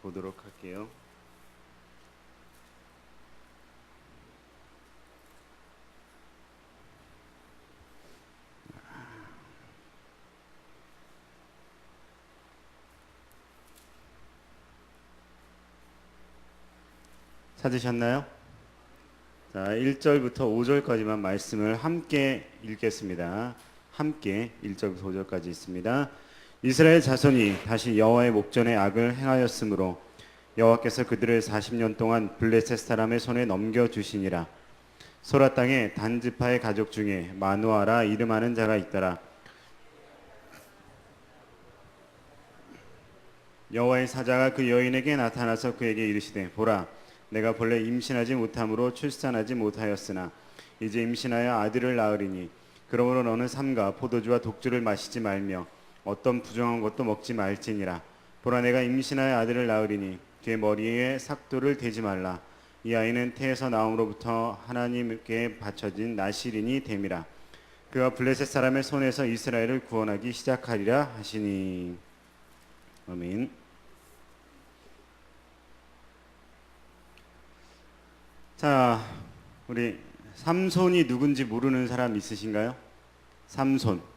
보도록 할게요. 찾으셨나요? 자, 1절부터 5절까지만 말씀을 함께 읽겠습니다. 함께 1절부터 5절까지 있습니다. 이스라엘 자손이 다시 여호와의 목전에 악을 행하였으므로 여호와께서 그들을 40년 동안 블레셋 사람의 손에 넘겨주시니라. 소라 땅에 단지파의 가족 중에 마누아라 이름하는 자가 있더라. 여호와의 사자가 그 여인에게 나타나서 그에게 이르시되 보라, 내가 본래 임신하지 못함으로 출산하지 못하였으나 이제 임신하여 아들을 낳으리니 그러므로 너는 삼가 포도주와 독주를 마시지 말며 어떤 부정한 것도 먹지 말지니라. 보라, 내가 임신하여 아들을 낳으리니 그의 머리에 삭도를 대지 말라. 이 아이는 태에서 나옴으로부터 하나님께 바쳐진 나실인이 됨이라. 그가 블레셋 사람의 손에서 이스라엘을 구원하기 시작하리라 하시니. 아멘. 자, 우리 삼손이 누군지 모르는 사람 있으신가요? 삼손.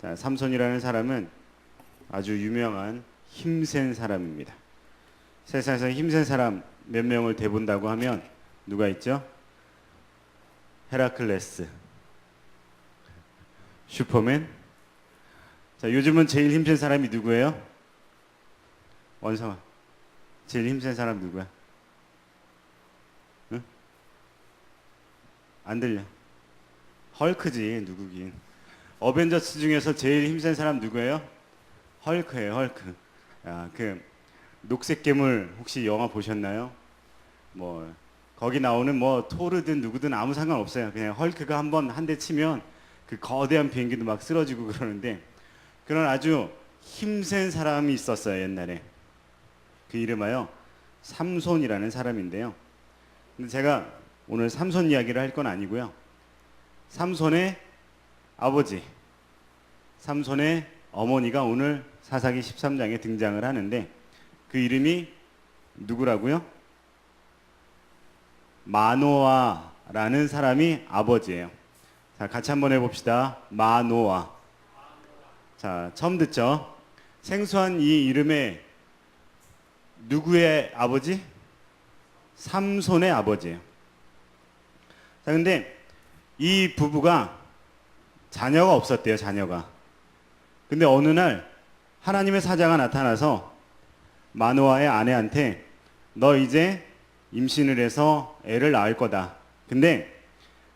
자, 삼손이라는 사람은 아주 유명한 힘센 사람입니다. 세상에서 힘센 사람 몇 명을 대본다고 하면 누가 있죠? 헤라클레스, 슈퍼맨. 자, 요즘은 제일 힘센 사람이 누구예요? 원성아, 제일 힘센 사람 누구야? 응? 안 들려. 헐크지, 누구긴. 어벤져스 중에서 제일 힘센 사람 누구예요? 헐크예요, 헐크. 야, 그 녹색 괴물 혹시 영화 보셨나요? 뭐 거기 나오는 뭐 토르든 누구든 아무 상관없어요. 그냥 헐크가 한번 한 대 치면 그 거대한 비행기도 막 쓰러지고 그러는데, 그런 아주 힘센 사람이 있었어요, 옛날에. 그 이름하여 삼손이라는 사람인데요. 근데 제가 오늘 삼손 이야기를 할 건 아니고요. 삼손의 아버지, 삼손의 어머니가 오늘 사사기 13장에 등장을 하는데, 그 이름이 누구라고요? 마노아라는 사람이 아버지예요. 자, 같이 한번 해봅시다. 마노아. 자, 처음 듣죠? 생소한 이 이름의 누구의 아버지? 삼손의 아버지예요. 자, 근데 이 부부가 자녀가 없었대요, 자녀가. 근데 어느 날 하나님의 사자가 나타나서 마노아의 아내한테 너 이제 임신을 해서 애를 낳을 거다. 근데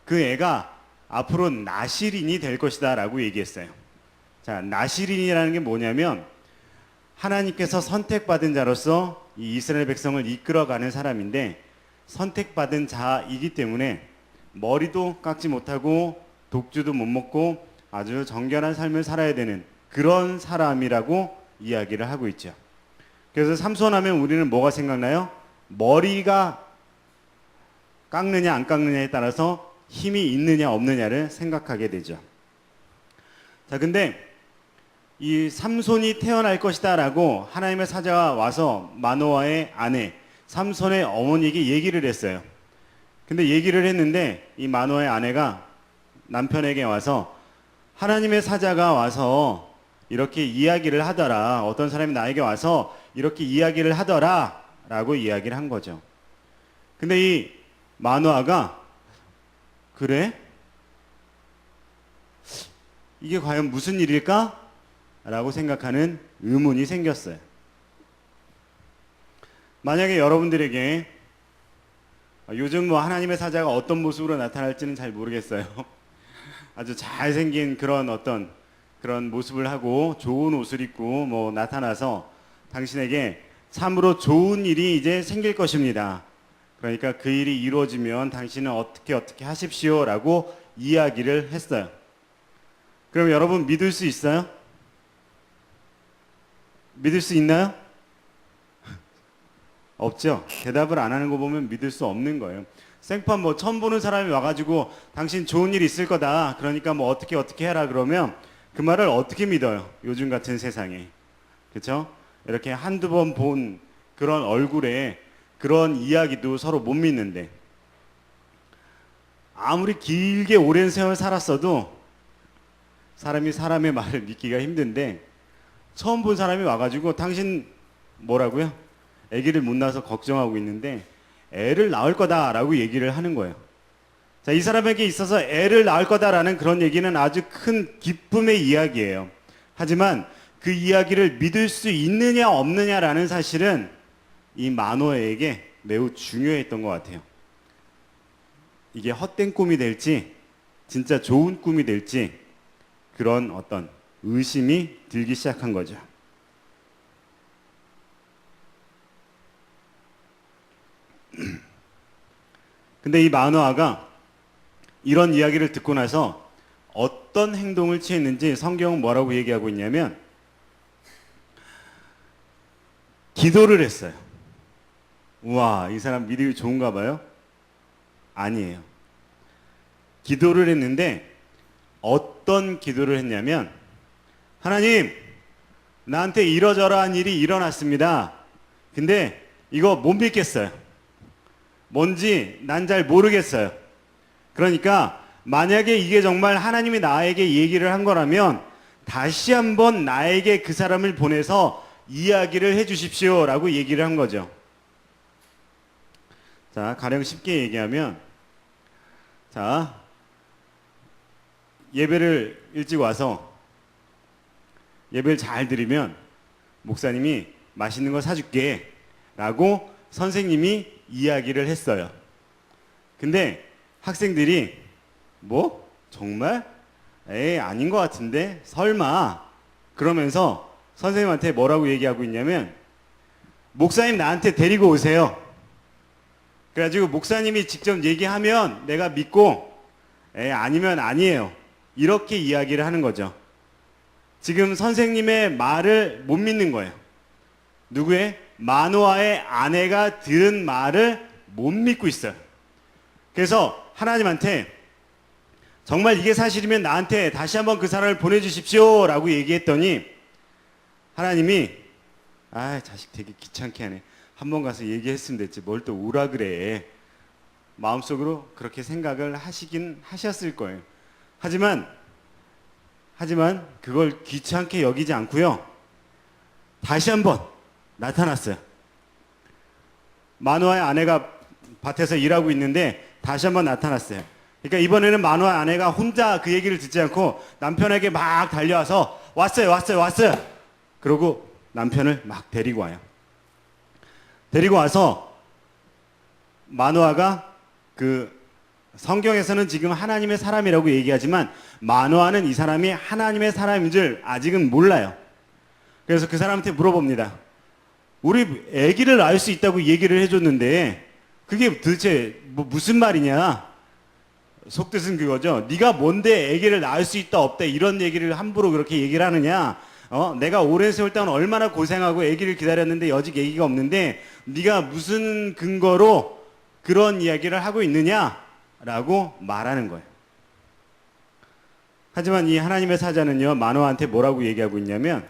그 애가 앞으로 나실인이 될 것이다 라고 얘기했어요. 자, 나실인이라는 게 뭐냐면 하나님께서 선택받은 자로서 이 이스라엘 백성을 이끌어가는 사람인데, 선택받은 자이기 때문에 머리도 깎지 못하고 독주도 못 먹고 아주 정결한 삶을 살아야 되는 그런 사람이라고 이야기를 하고 있죠. 그래서 삼손 하면 우리는 뭐가 생각나요? 머리가 깎느냐 안 깎느냐에 따라서 힘이 있느냐 없느냐를 생각하게 되죠. 자, 근데 이 삼손이 태어날 것이다 라고 하나님의 사자가 와서 마노아의 아내 삼손의 어머니에게 얘기를 했어요. 근데 얘기를 했는데 이 마노아의 아내가 남편에게 와서 하나님의 사자가 와서 이렇게 이야기를 하더라, 어떤 사람이 나에게 와서 이렇게 이야기를 하더라 라고 이야기를 한 거죠. 근데 이 마노아가 그래? 이게 과연 무슨 일일까? 라고 생각하는 의문이 생겼어요. 만약에 여러분들에게 요즘 뭐 하나님의 사자가 어떤 모습으로 나타날지는 잘 모르겠어요. 아주 잘생긴 그런 모습을 하고 좋은 옷을 입고 뭐 나타나서 당신에게 참으로 좋은 일이 이제 생길 것입니다. 그러니까 그 일이 이루어지면 당신은 어떻게 하십시오 라고 이야기를 했어요. 그럼 여러분 믿을 수 있어요? 믿을 수 있나요? 없죠. 대답을 안 하는 거 보면 믿을 수 없는 거예요. 생판 뭐 처음 보는 사람이 와가지고 당신 좋은 일 있을 거다, 그러니까 뭐 어떻게 해라 그러면 그 말을 어떻게 믿어요? 요즘 같은 세상에. 그렇죠? 이렇게 한두 번 본 그런 얼굴에 그런 이야기도 서로 못 믿는데, 아무리 길게 오랜 세월 살았어도 사람이 사람의 말을 믿기가 힘든데, 처음 본 사람이 와가지고 당신 뭐라고요? 아기를 못 낳아서 걱정하고 있는데 애를 낳을 거다라고 얘기를 하는 거예요. 자, 이 사람에게 있어서 애를 낳을 거다라는 그런 얘기는 아주 큰 기쁨의 이야기예요. 하지만 그 이야기를 믿을 수 있느냐 없느냐라는 사실은 이 마노아에게 매우 중요했던 것 같아요. 이게 헛된 꿈이 될지 진짜 좋은 꿈이 될지 그런 어떤 의심이 들기 시작한 거죠. 근데 이 마노아가 이런 이야기를 듣고 나서 어떤 행동을 취했는지 성경은 뭐라고 얘기하고 있냐면, 기도를 했어요. 우와, 이 사람 믿음이 좋은가 봐요? 아니에요. 기도를 했는데 어떤 기도를 했냐면, 하나님, 나한테 이러저러한 일이 일어났습니다. 근데 이거 못 믿겠어요. 뭔지 난 잘 모르겠어요. 그러니까 만약에 이게 정말 하나님이 나에게 얘기를 한 거라면 다시 한번 나에게 그 사람을 보내서 이야기를 해 주십시오 라고 얘기를 한 거죠. 자, 가령 쉽게 얘기하면, 자, 예배를 일찍 와서 예배를 잘 드리면 목사님이 맛있는 거 사줄게 라고 선생님이 이야기를 했어요. 근데 학생들이 뭐? 정말? 에이, 아닌 것 같은데? 설마? 그러면서 선생님한테 뭐라고 얘기하고 있냐면, 목사님 나한테 데리고 오세요. 그래가지고 목사님이 직접 얘기하면 내가 믿고, 에이, 아니면 아니에요. 이렇게 이야기를 하는 거죠. 지금 선생님의 말을 못 믿는 거예요. 누구의? 마노아의 아내가 들은 말을 못 믿고 있어요. 그래서 하나님한테 정말 이게 사실이면 나한테 다시 한번 그 사람을 보내주십시오 라고 얘기했더니, 하나님이 자식 되게 귀찮게 하네. 한번 가서 얘기했으면 됐지 뭘 또 오라 그래. 마음속으로 그렇게 생각을 하시긴 하셨을 거예요. 하지만 그걸 귀찮게 여기지 않고요, 다시 한번 나타났어요. 마노아의 아내가 밭에서 일하고 있는데 다시 한번 나타났어요. 그러니까 이번에는 마노아의 아내가 혼자 그 얘기를 듣지 않고 남편에게 막 달려와서 왔어요. 그러고 남편을 막 데리고 와요. 데리고 와서 마노아가 그 성경에서는 지금 하나님의 사람이라고 얘기하지만 마노아는 이 사람이 하나님의 사람인 줄 아직은 몰라요. 그래서 그 사람한테 물어봅니다. 우리 아기를 낳을 수 있다고 얘기를 해줬는데 그게 도대체 무슨 말이냐? 속뜻은 그거죠. 네가 뭔데 아기를 낳을 수 있다 없다 이런 얘기를 함부로 그렇게 얘기를 하느냐? 내가 오랜 세월 동안 얼마나 고생하고 아기를 기다렸는데 여직 아기가 없는데 네가 무슨 근거로 그런 이야기를 하고 있느냐라고 말하는 거예요. 하지만 이 하나님의 사자는요, 마노아한테 뭐라고 얘기하고 있냐면,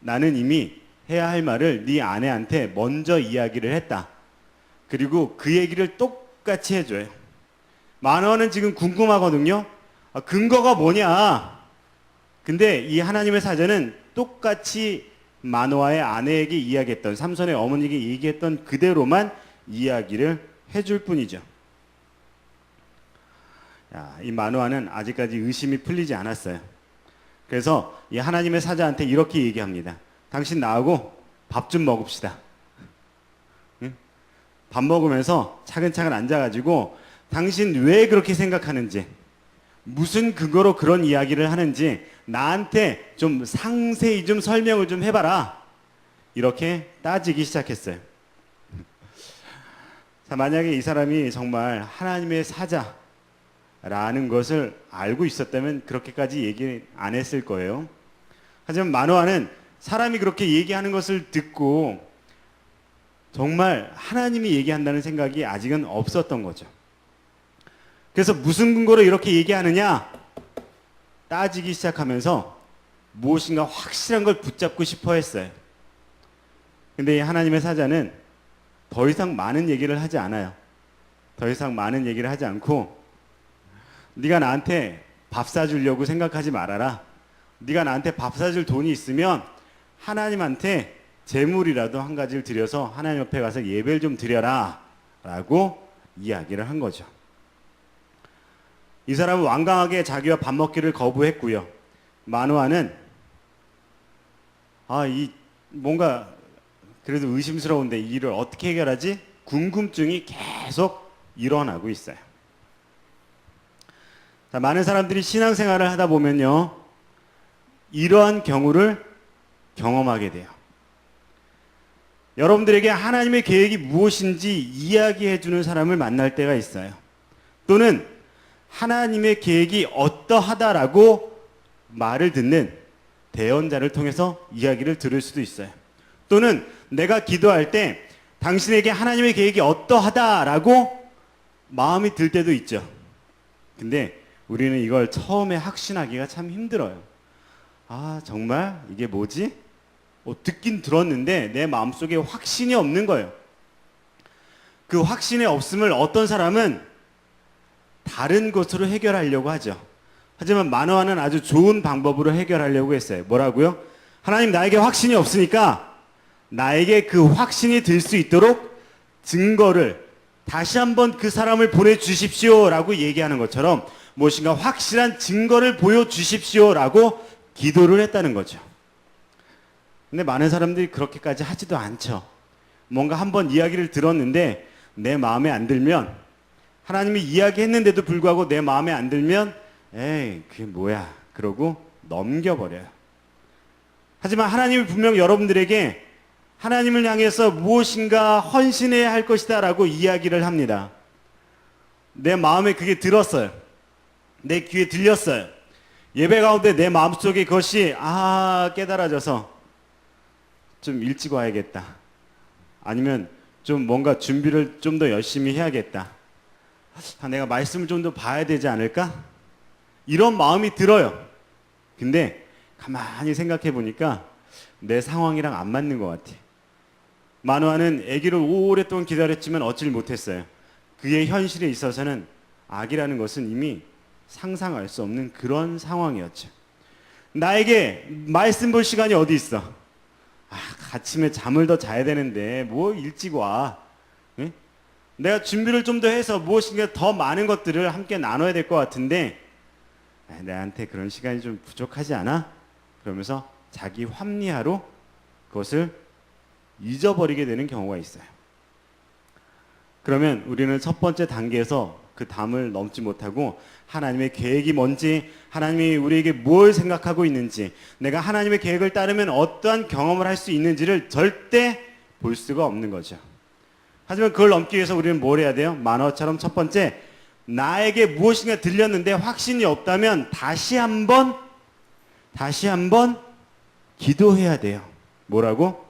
나는 이미 해야 할 말을 네 아내한테 먼저 이야기를 했다. 그리고 그 얘기를 똑같이 해줘요. 마노아는 지금 궁금하거든요. 근거가 뭐냐? 근데 이 하나님의 사자는 똑같이 마노아의 아내에게 이야기했던, 삼손의 어머니에게 얘기했던 그대로만 이야기를 해줄 뿐이죠. 이 마노아는 아직까지 의심이 풀리지 않았어요. 그래서 이 하나님의 사자한테 이렇게 얘기합니다. 당신 나하고 밥 좀 먹읍시다. 응? 밥 먹으면서 차근차근 앉아가지고 당신 왜 그렇게 생각하는지, 무슨 근거로 그런 이야기를 하는지 나한테 좀 상세히 좀 설명을 좀 해봐라. 이렇게 따지기 시작했어요. 자, 만약에 이 사람이 정말 하나님의 사자라는 것을 알고 있었다면 그렇게까지 얘기 안 했을 거예요. 하지만 마노아는 사람이 그렇게 얘기하는 것을 듣고 정말 하나님이 얘기한다는 생각이 아직은 없었던 거죠. 그래서 무슨 근거로 이렇게 얘기하느냐 따지기 시작하면서 무엇인가 확실한 걸 붙잡고 싶어 했어요. 근데 이 하나님의 사자는 더 이상 많은 얘기를 하지 않아요. 더 이상 많은 얘기를 하지 않고, 네가 나한테 밥 사주려고 생각하지 말아라. 네가 나한테 밥 사줄 돈이 있으면 하나님한테 제물이라도 한 가지를 드려서 하나님 옆에 가서 예배를 좀 드려라 라고 이야기를 한 거죠. 이 사람은 완강하게 자기와 밥 먹기를 거부했고요. 마노아는 뭔가 그래도 의심스러운데 이 일을 어떻게 해결하지? 궁금증이 계속 일어나고 있어요. 자, 많은 사람들이 신앙생활을 하다 보면요, 이러한 경우를 경험하게 돼요. 여러분들에게 하나님의 계획이 무엇인지 이야기해 주는 사람을 만날 때가 있어요. 또는 하나님의 계획이 어떠하다라고 말을 듣는 대언자를 통해서 이야기를 들을 수도 있어요. 또는 내가 기도할 때 당신에게 하나님의 계획이 어떠하다라고 마음이 들 때도 있죠. 근데 우리는 이걸 처음에 확신하기가 참 힘들어요. 정말 이게 뭐지? 듣긴 들었는데 내 마음속에 확신이 없는 거예요. 그 확신의 없음을 어떤 사람은 다른 것으로 해결하려고 하죠. 하지만 마노아는 아주 좋은 방법으로 해결하려고 했어요. 뭐라고요? 하나님, 나에게 확신이 없으니까 나에게 그 확신이 들 수 있도록 증거를 다시 한번 그 사람을 보내주십시오 라고 얘기하는 것처럼 무엇인가 확실한 증거를 보여주십시오 라고 기도를 했다는 거죠. 근데 많은 사람들이 그렇게까지 하지도 않죠. 뭔가 한번 이야기를 들었는데 내 마음에 안 들면, 하나님이 이야기했는데도 불구하고 내 마음에 안 들면 에이 그게 뭐야 그러고 넘겨버려요. 하지만 하나님이 분명 여러분들에게 하나님을 향해서 무엇인가 헌신해야 할 것이다 라고 이야기를 합니다. 내 마음에 그게 들었어요. 내 귀에 들렸어요. 예배 가운데 내 마음속에 그것이 깨달아져서 좀 일찍 와야겠다. 아니면 좀 뭔가 준비를 좀 더 열심히 해야겠다. 내가 말씀을 좀 더 봐야 되지 않을까? 이런 마음이 들어요. 근데 가만히 생각해 보니까 내 상황이랑 안 맞는 것 같아. 마노아는 아기를 오랫동안 기다렸지만 얻질 못했어요. 그의 현실에 있어서는 아기라는 것은 이미 상상할 수 없는 그런 상황이었죠. 나에게 말씀 볼 시간이 어디 있어? 아침에 잠을 더 자야 되는데 뭐 일찍 와. 응? 내가 준비를 좀 더 해서 무엇인가 더 많은 것들을 함께 나눠야 될 것 같은데 나한테 그런 시간이 좀 부족하지 않아? 그러면서 자기 합리화로 그것을 잊어버리게 되는 경우가 있어요. 그러면 우리는 첫 번째 단계에서 그 담을 넘지 못하고 하나님의 계획이 뭔지, 하나님이 우리에게 뭘 생각하고 있는지, 내가 하나님의 계획을 따르면 어떠한 경험을 할 수 있는지를 절대 볼 수가 없는 거죠. 하지만 그걸 넘기 위해서 우리는 뭘 해야 돼요? 마노아처럼 첫 번째, 나에게 무엇인가 들렸는데 확신이 없다면 다시 한번 기도해야 돼요. 뭐라고?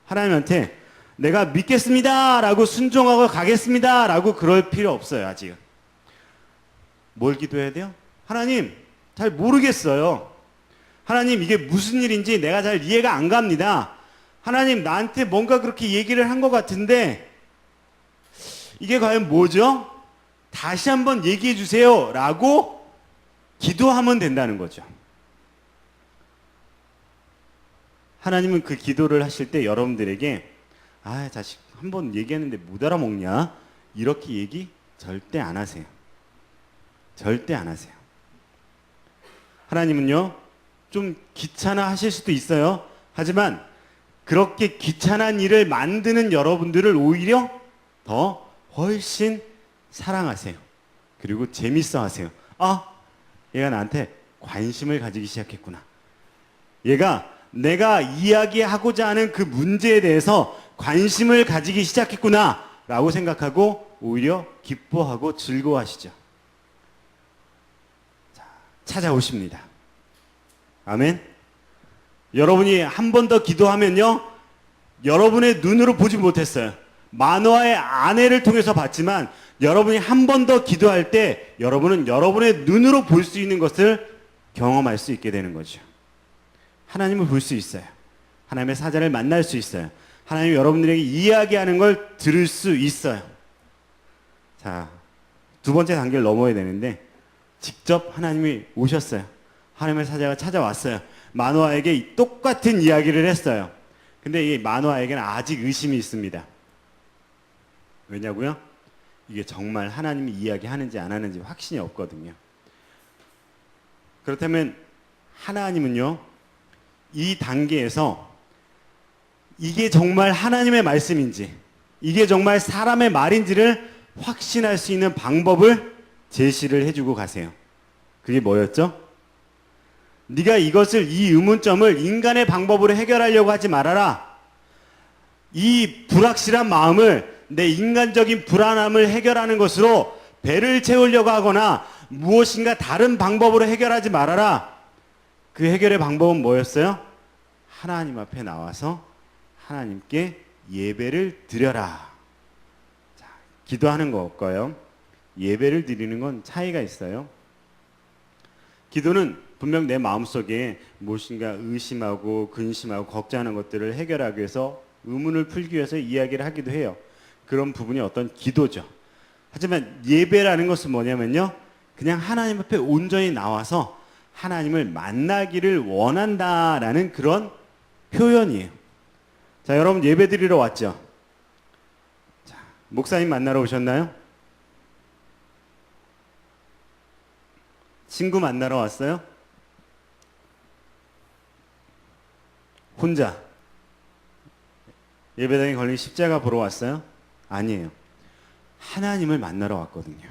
하나님한테 내가 믿겠습니다 라고 순종하고 가겠습니다 라고 그럴 필요 없어요. 아직 뭘 기도해야 돼요? 하나님, 잘 모르겠어요. 하나님, 이게 무슨 일인지 내가 잘 이해가 안 갑니다. 하나님, 나한테 뭔가 그렇게 얘기를 한 것 같은데 이게 과연 뭐죠? 다시 한번 얘기해 주세요 라고 기도하면 된다는 거죠. 하나님은 그 기도를 하실 때 여러분들에게 자식 한번 얘기했는데 못 알아먹냐? 이렇게 얘기 절대 안 하세요. 절대 안 하세요. 하나님은요, 좀 귀찮아 하실 수도 있어요. 하지만 그렇게 귀찮은 일을 만드는 여러분들을 오히려 더 훨씬 사랑하세요. 그리고 재밌어 하세요. 얘가 나한테 관심을 가지기 시작했구나. 얘가 내가 이야기하고자 하는 그 문제에 대해서 관심을 가지기 시작했구나 라고 생각하고 오히려 기뻐하고 즐거워하시죠. 찾아오십니다. 아멘. 여러분이 한 번 더 기도하면요, 여러분의 눈으로 보지 못했어요. 마노아의 아내를 통해서 봤지만 여러분이 한 번 더 기도할 때 여러분은 여러분의 눈으로 볼 수 있는 것을 경험할 수 있게 되는 거죠. 하나님을 볼 수 있어요. 하나님의 사자를 만날 수 있어요. 하나님이 여러분들에게 이야기하는 걸 들을 수 있어요. 자, 두 번째 단계를 넘어야 되는데 직접 하나님이 오셨어요. 하나님의 사자가 찾아왔어요. 마노아에게 똑같은 이야기를 했어요. 근데 이 마노아에게는 아직 의심이 있습니다. 왜냐고요? 이게 정말 하나님이 이야기하는지 안 하는지 확신이 없거든요. 그렇다면 하나님은요, 이 단계에서 이게 정말 하나님의 말씀인지, 이게 정말 사람의 말인지를 확신할 수 있는 방법을 제시를 해주고 가세요. 그게 뭐였죠? 네가 이것을, 이 의문점을 인간의 방법으로 해결하려고 하지 말아라. 이 불확실한 마음을 내 인간적인 불안함을 해결하는 것으로 배를 채우려고 하거나 무엇인가 다른 방법으로 해결하지 말아라. 그 해결의 방법은 뭐였어요? 하나님 앞에 나와서 하나님께 예배를 드려라. 자, 기도하는 것과요, 예배를 드리는 건 차이가 있어요. 기도는 분명 내 마음속에 무엇인가 의심하고 근심하고 걱정하는 것들을 해결하기 위해서, 의문을 풀기 위해서 이야기를 하기도 해요. 그런 부분이 어떤 기도죠. 하지만 예배라는 것은 뭐냐면요, 그냥 하나님 앞에 온전히 나와서 하나님을 만나기를 원한다라는 그런 표현이에요. 자, 여러분 예배 드리러 왔죠? 자, 목사님 만나러 오셨나요? 친구 만나러 왔어요? 혼자 예배당에 걸린 십자가 보러 왔어요? 아니에요. 하나님을 만나러 왔거든요.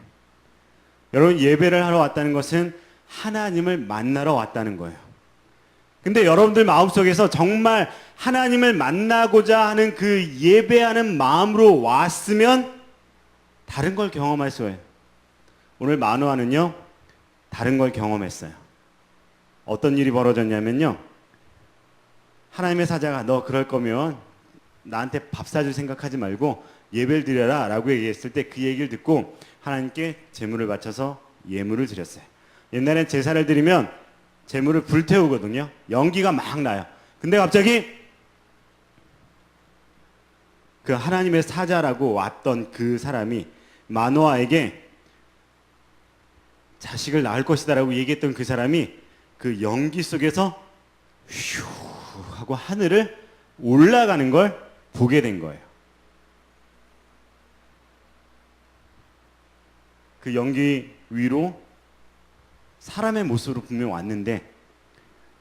여러분, 예배를 하러 왔다는 것은 하나님을 만나러 왔다는 거예요. 근데 여러분들 마음속에서 정말 하나님을 만나고자 하는 그 예배하는 마음으로 왔으면 다른 걸 경험할 수 있어요. 오늘 마노아는요, 다른 걸 경험했어요. 어떤 일이 벌어졌냐면요, 하나님의 사자가 너 그럴 거면 나한테 밥 사줄 생각하지 말고 예배를 드려라 라고 얘기했을 때 그 얘기를 듣고 하나님께 제물을 바쳐서 예물을 드렸어요. 옛날엔 제사를 드리면 제물을 불태우거든요. 연기가 막 나요. 근데 갑자기 그 하나님의 사자라고 왔던 그 사람이 마노아에게 자식을 낳을 것이다라고 얘기했던 그 사람이 그 연기 속에서 휴 하고 하늘을 올라가는 걸 보게 된 거예요. 그 연기 위로 사람의 모습으로 분명 왔는데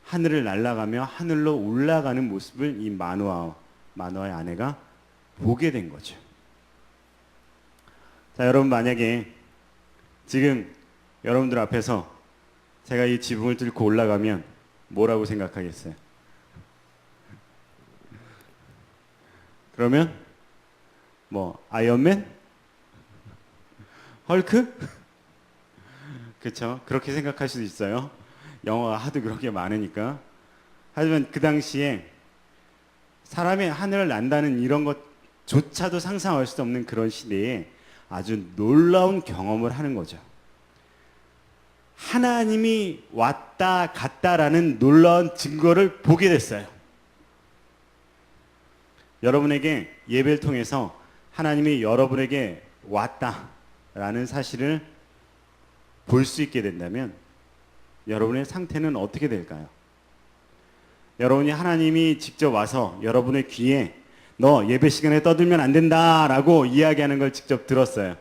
하늘을 날아가며 하늘로 올라가는 모습을 이 마노아의 아내가 보게 된 거죠. 자, 여러분, 만약에 지금 여러분들 앞에서 제가 이 지붕을 뚫고 올라가면 뭐라고 생각하겠어요? 그러면 뭐 아이언맨? 헐크? 그렇죠? 그렇게 생각할 수도 있어요. 영화가 하도 그렇게 많으니까. 하지만 그 당시에 사람이 하늘을 난다는 이런 것조차도 상상할 수 없는 그런 시대에 아주 놀라운 경험을 하는 거죠. 하나님이 왔다 갔다라는 놀라운 증거를 보게 됐어요. 여러분에게 예배를 통해서 하나님이 여러분에게 왔다라는 사실을 볼 수 있게 된다면 여러분의 상태는 어떻게 될까요? 여러분이 하나님이 직접 와서 여러분의 귀에 너 예배 시간에 떠들면 안 된다라고 이야기하는 걸 직접 들었어요.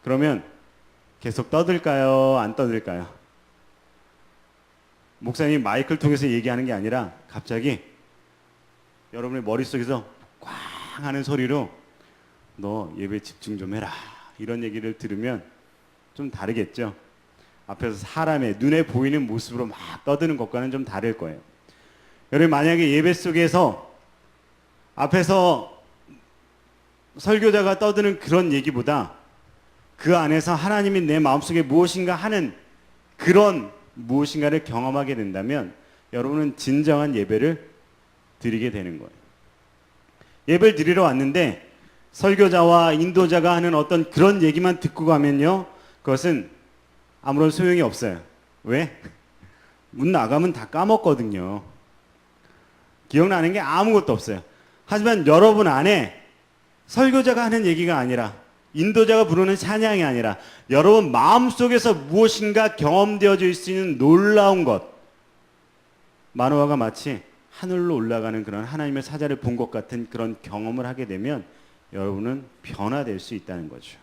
그러면 계속 떠들까요? 안 떠들까요? 목사님이 마이크를 통해서 얘기하는 게 아니라 갑자기 여러분의 머릿속에서 꽝 하는 소리로 너 예배 집중 좀 해라 이런 얘기를 들으면 좀 다르겠죠. 앞에서 사람의 눈에 보이는 모습으로 막 떠드는 것과는 좀 다를 거예요. 여러분, 만약에 예배 속에서 앞에서 설교자가 떠드는 그런 얘기보다 그 안에서 하나님이 내 마음속에 무엇인가 하는 그런 무엇인가를 경험하게 된다면 여러분은 진정한 예배를 드리게 되는 거예요. 예배를 드리러 왔는데 설교자와 인도자가 하는 어떤 그런 얘기만 듣고 가면요, 그것은 아무런 소용이 없어요. 왜? 문 나가면 다 까먹거든요. 기억나는 게 아무것도 없어요. 하지만 여러분 안에 설교자가 하는 얘기가 아니라, 인도자가 부르는 찬양이 아니라, 여러분 마음속에서 무엇인가 경험되어질 수 있는 놀라운 것, 마노아가 마치 하늘로 올라가는 그런 하나님의 사자를 본 것 같은 그런 경험을 하게 되면 여러분은 변화될 수 있다는 거죠.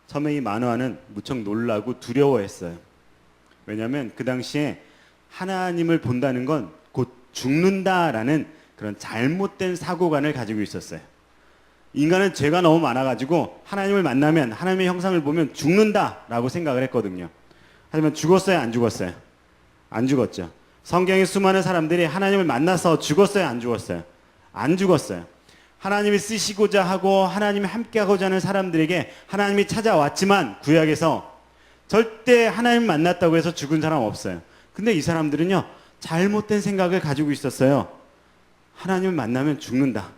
처음에 이 마노아는 무척 놀라고 두려워했어요. 왜냐하면 그 당시에 하나님을 본다는 건 곧 죽는다라는 그런 잘못된 사고관을 가지고 있었어요. 인간은 죄가 너무 많아가지고 하나님을 만나면, 하나님의 형상을 보면 죽는다라고 생각을 했거든요. 하지만 죽었어요, 안 죽었어요? 안 죽었죠. 성경의 수많은 사람들이 하나님을 만나서 죽었어요, 안 죽었어요? 안 죽었어요. 하나님이 쓰시고자 하고 하나님이 함께하고자 하는 사람들에게 하나님이 찾아왔지만, 구약에서 절대 하나님 만났다고 해서 죽은 사람 없어요. 근데 이 사람들은요, 잘못된 생각을 가지고 있었어요. 하나님을 만나면 죽는다.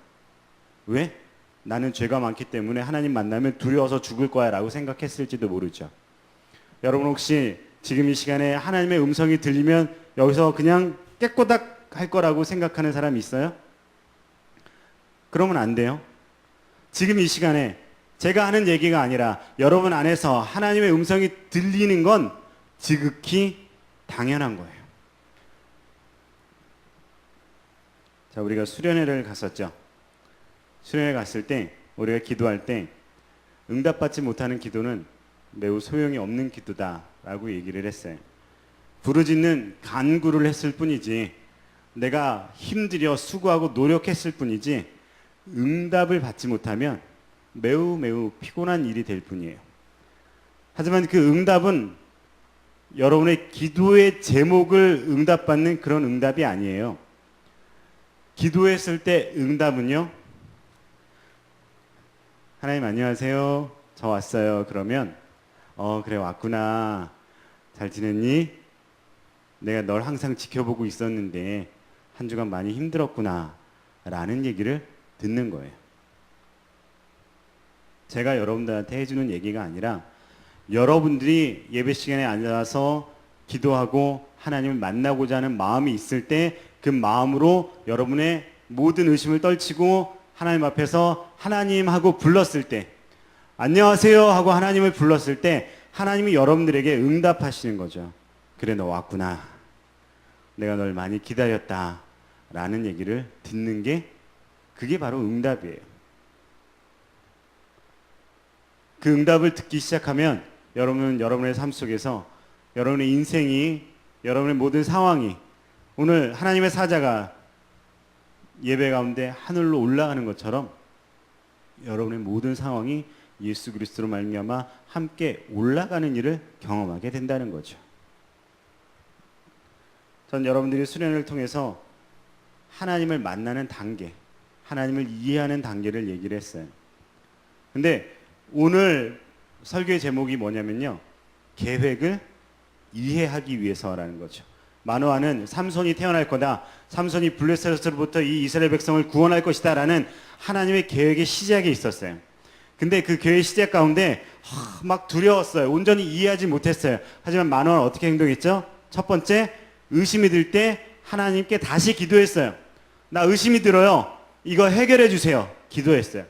왜? 나는 죄가 많기 때문에 하나님 만나면 두려워서 죽을 거야 라고 생각했을지도 모르죠. 여러분 혹시 지금 이 시간에 하나님의 음성이 들리면 여기서 그냥 깨꼬닥 할 거라고 생각하는 사람이 있어요? 그러면 안 돼요. 지금 이 시간에 제가 하는 얘기가 아니라 여러분 안에서 하나님의 음성이 들리는 건 지극히 당연한 거예요. 자, 우리가 수련회를 갔었죠. 수련회 갔을 때 우리가 기도할 때 응답받지 못하는 기도는 매우 소용이 없는 기도다라고 얘기를 했어요. 부르짖는 간구를 했을 뿐이지, 내가 힘들여 수고하고 노력했을 뿐이지 응답을 받지 못하면 매우 피곤한 일이 될 뿐이에요. 하지만 그 응답은 여러분의 기도의 제목을 응답받는 그런 응답이 아니에요. 기도했을 때 응답은요, 하나님 안녕하세요, 저 왔어요. 그러면 그래 왔구나, 잘 지냈니? 내가 널 항상 지켜보고 있었는데 한 주간 많이 힘들었구나 라는 얘기를 듣는 거예요. 제가 여러분들한테 해주는 얘기가 아니라, 여러분들이 예배 시간에 앉아서 기도하고 하나님을 만나고자 하는 마음이 있을 때 그 마음으로 여러분의 모든 의심을 떨치고 하나님 앞에서 하나님 하고 불렀을 때, 안녕하세요 하고 하나님을 불렀을 때 하나님이 여러분들에게 응답하시는 거죠. 그래, 너 왔구나, 내가 널 많이 기다렸다 라는 얘기를 듣는 게, 그게 바로 응답이에요. 그 응답을 듣기 시작하면 여러분은 여러분의 삶 속에서 여러분의 인생이, 여러분의 모든 상황이, 오늘 하나님의 사자가 예배 가운데 하늘로 올라가는 것처럼 여러분의 모든 상황이 예수 그리스도로 말미암아 함께 올라가는 일을 경험하게 된다는 거죠. 전 여러분들이 수련을 통해서 하나님을 만나는 단계, 하나님을 이해하는 단계를 얘기를 했어요. 근데 오늘 설교의 제목이 뭐냐면요, 계획을 이해하기 위해서라는 거죠. 마노아는 삼손이 태어날 거다, 삼손이 블레셋으로부터 이 이스라엘 백성을 구원할 것이다 라는 하나님의 계획의 시작이 있었어요. 근데 그 계획의 시작 가운데 막 두려웠어요. 온전히 이해하지 못했어요. 하지만 마노아는 어떻게 행동했죠? 첫 번째, 의심이 들 때 하나님께 다시 기도했어요. 나 의심이 들어요, 이거 해결해 주세요. 기도했어요.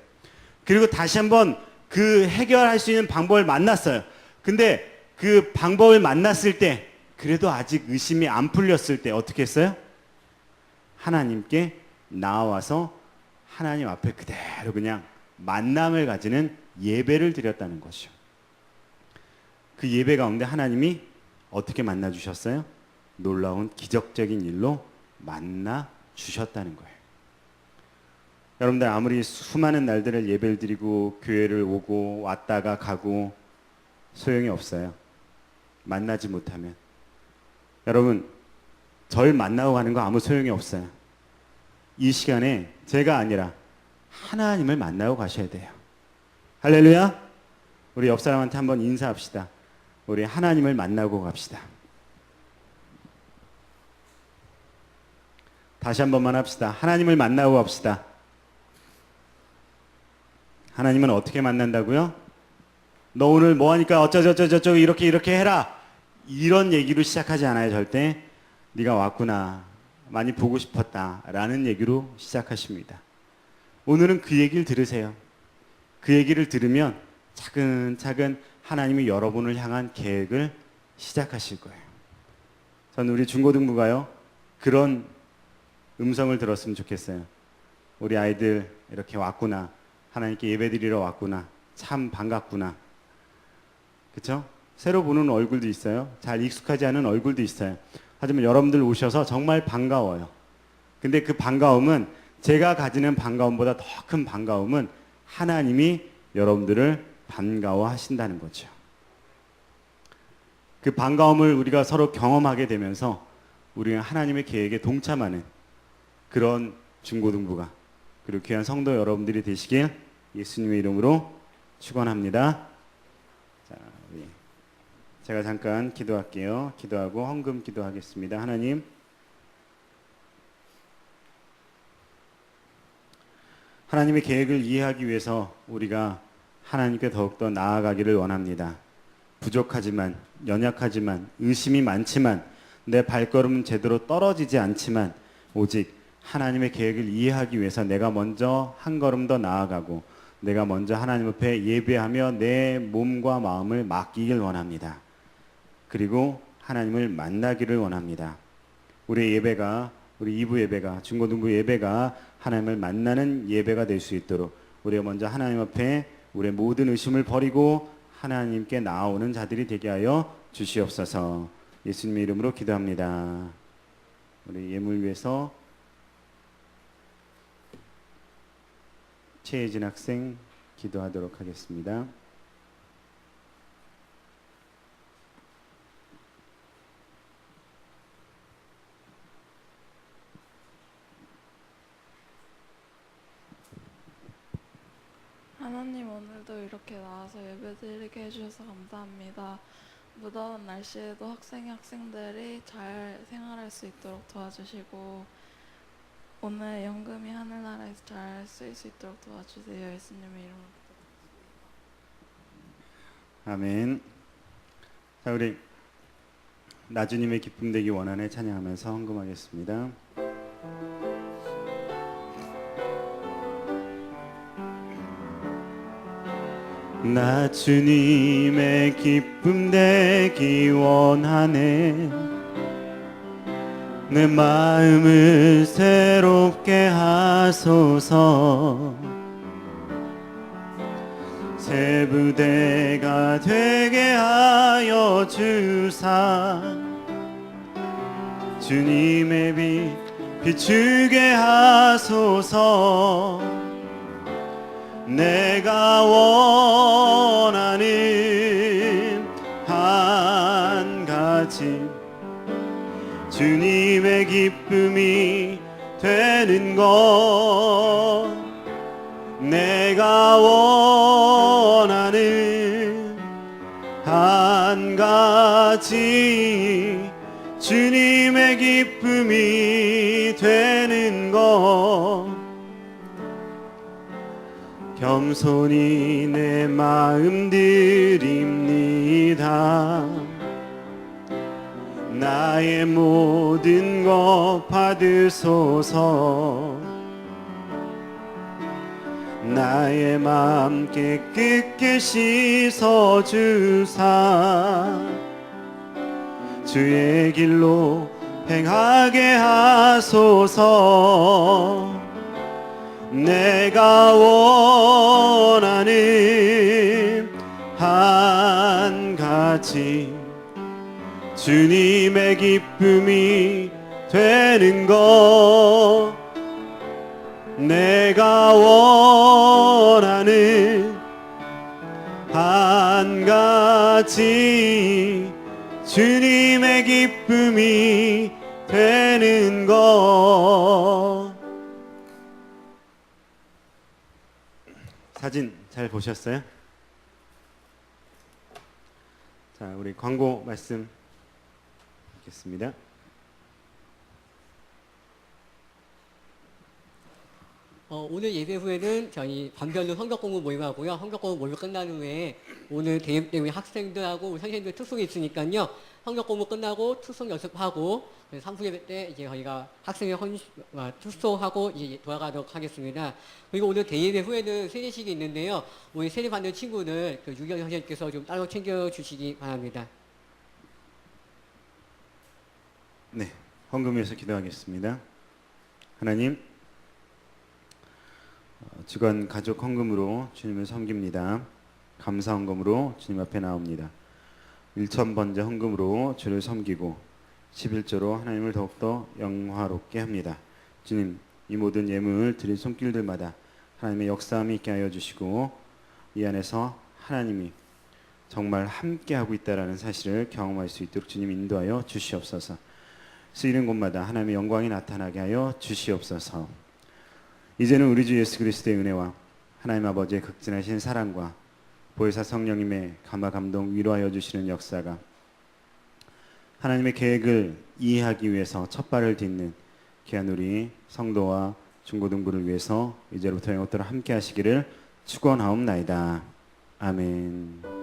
그리고 다시 한번 그 해결할 수 있는 방법을 만났어요. 근데 그 방법을 만났을 때 그래도 아직 의심이 안 풀렸을 때 어떻게 했어요? 하나님께 나와서 하나님 앞에 그대로 그냥 만남을 가지는 예배를 드렸다는 것이죠. 그 예배 가운데 하나님이 어떻게 만나 주셨어요? 놀라운 기적적인 일로 만나 주셨다는 거예요. 여러분들 아무리 수많은 날들을 예배를 드리고 교회를 오고 왔다가 가고 소용이 없어요. 만나지 못하면. 여러분, 절 만나고 가는 거 아무 소용이 없어요. 이 시간에 제가 아니라 하나님을 만나고 가셔야 돼요. 할렐루야. 우리 옆 사람한테 한번 인사합시다. 우리 하나님을 만나고 갑시다. 다시 한 번만 합시다. 하나님을 만나고 갑시다. 하나님은 어떻게 만난다고요? 너 오늘 뭐 하니까 어쩌저쩌저쩌 이렇게 해라, 이런 얘기로 시작하지 않아요. 절대 네가 왔구나, 많이 보고 싶었다 라는 얘기로 시작하십니다. 오늘은 그 얘기를 들으세요. 그 얘기를 들으면 차근차근 하나님이 여러분을 향한 계획을 시작하실 거예요. 저는 우리 중고등부가요, 그런 음성을 들었으면 좋겠어요. 우리 아이들 이렇게 왔구나, 하나님께 예배드리러 왔구나, 참 반갑구나. 그렇죠? 새로 보는 얼굴도 있어요. 잘 익숙하지 않은 얼굴도 있어요. 하지만 여러분들 오셔서 정말 반가워요. 근데 그 반가움은, 제가 가지는 반가움보다 더 큰 반가움은 하나님이 여러분들을 반가워하신다는 거죠. 그 반가움을 우리가 서로 경험하게 되면서 우리는 하나님의 계획에 동참하는 그런 중고등부가, 그리고 귀한 성도 여러분들이 되시길 예수님의 이름으로 축원합니다. 자, 제가 잠깐 기도할게요. 기도하고 헌금 기도하겠습니다. 하나님, 하나님의 계획을 이해하기 위해서 우리가 하나님께 더욱더 나아가기를 원합니다. 부족하지만, 연약하지만, 의심이 많지만, 내 발걸음은 제대로 떨어지지 않지만, 오직 하나님의 계획을 이해하기 위해서 내가 먼저 한 걸음 더 나아가고, 내가 먼저 하나님 앞에 예배하며 내 몸과 마음을 맡기길 원합니다. 그리고 하나님을 만나기를 원합니다. 우리 예배가, 우리 2부 예배가, 중고등부 예배가 하나님을 만나는 예배가 될 수 있도록 우리가 먼저 하나님 앞에 우리의 모든 의심을 버리고 하나님께 나아오는 자들이 되게 하여 주시옵소서. 예수님의 이름으로 기도합니다. 우리 예물 위해서 최혜진 학생 기도하도록 하겠습니다. 하나님, 오늘도 이렇게 나와서 예배드리게 해주셔서 감사합니다. 무더운 날씨에도 학생들이 잘 생활할 수 있도록 도와주시고, 오늘 연금이 하늘나라에서 잘 쓰일 수 있도록 도와주세요. 예수님의 이름으로 기도드립니다. 아멘. 자, 우리 나주님의 기쁨 되기 원하네 찬양하면서 헌금하겠습니다. 나 주님의 기쁨 되기 원하네. 내 마음을 새롭게 하소서. 새 부대가 되게 하여 주사. 주님의 빛 비추게 하소서. 내가 원하는 한 가지, 주님의 기쁨이 되는 것. 내가 원하는 한 가지, 주님의 기쁨이 되는 것. 겸손히 내 마음 드립니다. 나의 모든 것 받으소서. 나의 마음 깨끗게 씻어주사. 주의 길로 행하게 하소서. 내가 원하는 한 가지, 주님의 기쁨이 되는 것. 내가 원하는 한 가지, 주님의 기쁨이 되는 것. 사진 잘 보셨어요? 자, 우리 광고 말씀 읽겠습니다. 오늘 예배 후에는 저희 반별로 성격 공부 모임하고요. 성격 공부 모임 끝난 후에 오늘 대회 때문에 학생들하고 선생님들 특속이 있으니까요. 성역 공부 끝나고 투숙 연습하고 3부 예배 때 이제 저희가 학생회 투숙하고 이제 돌아가도록 하겠습니다. 그리고 오늘 대예배 후에는 세례식이 있는데요. 우리 세례 받는 친구는 그 유경 선생님께서 좀 따로 챙겨주시기 바랍니다. 네, 헌금 위해서 기도하겠습니다. 하나님, 주간 가족 헌금으로 주님을 섬깁니다. 감사 헌금으로 주님 앞에 나옵니다. 1,000번째 헌금으로 주를 섬기고 11조로 하나님을 더욱더 영화롭게 합니다. 주님, 이 모든 예물 드릴 손길들마다 하나님의 역사함이 있게 하여 주시고 이 안에서 하나님이 정말 함께하고 있다는 사실을 경험할 수 있도록 주님 인도하여 주시옵소서. 쓰이는 곳마다 하나님의 영광이 나타나게 하여 주시옵소서. 이제는 우리 주 예수 그리스도의 은혜와 하나님 아버지의 극진하신 사랑과 보혜사 성령님의 감화 감동 위로하여 주시는 역사가 하나님의 계획을 이해하기 위해서 첫 발을 딛는 귀한 우리 성도와 중고등부를 위해서 이제부터 영원토록 함께 하시기를 축원하옵나이다. 아멘.